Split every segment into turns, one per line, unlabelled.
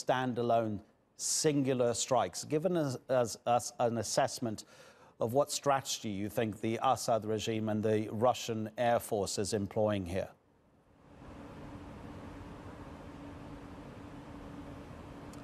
standalone, singular strikes. Given us an assessment of what strategy you think the Assad regime and the Russian Air Force is employing here.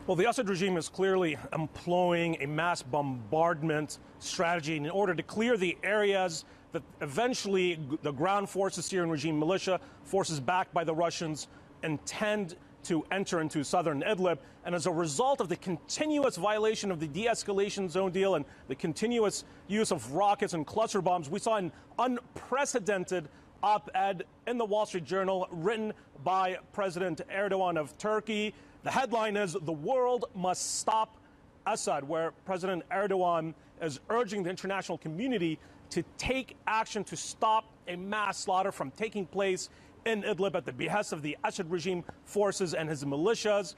Well, the Assad regime is clearly employing a mass bombardment strategy in order to clear the areas that eventually the ground forces, Syrian regime militia, forces backed by the Russians, intend to enter into southern Idlib. And as a result of the continuous violation of the de-escalation zone deal and the continuous use of rockets and cluster bombs, we saw an unprecedented op-ed in the Wall Street Journal written by President Erdogan of Turkey. The headline is, "The World Must Stop Assad," where President Erdogan is urging the international community to take action to stop a mass slaughter from taking place in Idlib at the behest of the Assad regime forces and his militias.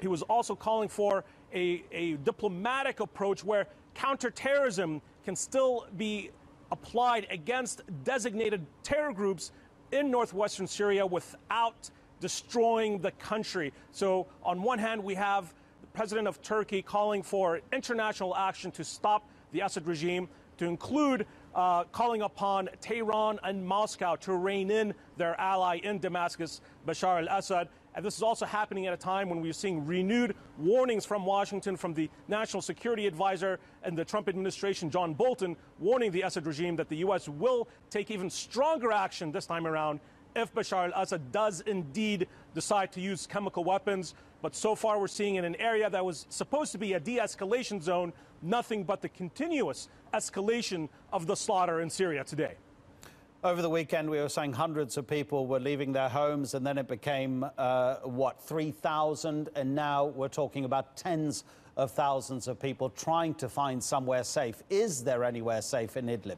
He was also calling for a diplomatic approach where counterterrorism can still be applied against designated terror groups in northwestern Syria without destroying the country. So on one hand, we have the president of Turkey calling for international action to stop the Assad regime, to include calling upon Tehran and Moscow to rein in their ally in Damascus, Bashar al-Assad. And this is also happening at a time when we're seeing renewed warnings from Washington, from the National Security Advisor and the Trump administration, John Bolton, warning the Assad regime that the U.S. will take even stronger action this time around if Bashar al-Assad does indeed decide to use chemical weapons. But so far we're seeing in an area that was supposed to be a de-escalation zone, nothing but the continuous escalation of the slaughter in Syria today.
Over the weekend, we were saying hundreds of people were leaving their homes, and then it became, 3,000, and now we're talking about tens of thousands of people trying to find somewhere safe. Is there anywhere safe in Idlib?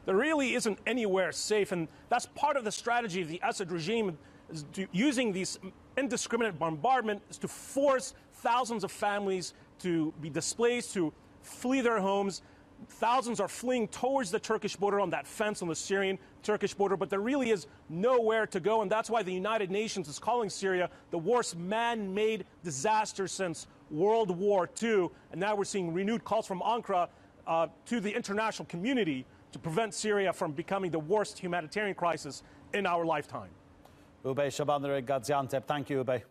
There really isn't anywhere safe, and that's part of the strategy of the Assad regime, is using these indiscriminate bombardments to force thousands of families to be displaced, to flee their homes. Thousands are fleeing towards the Turkish border on that fence on the Syrian-Turkish border, but there really is nowhere to go, and that's why the United Nations is calling Syria the worst man-made disaster since World War II, and now we're seeing renewed calls from Ankara to the international community to prevent Syria from becoming the worst humanitarian crisis in our lifetime.
Oubai Shahbandar, Gaziantep. Thank you, Oubai.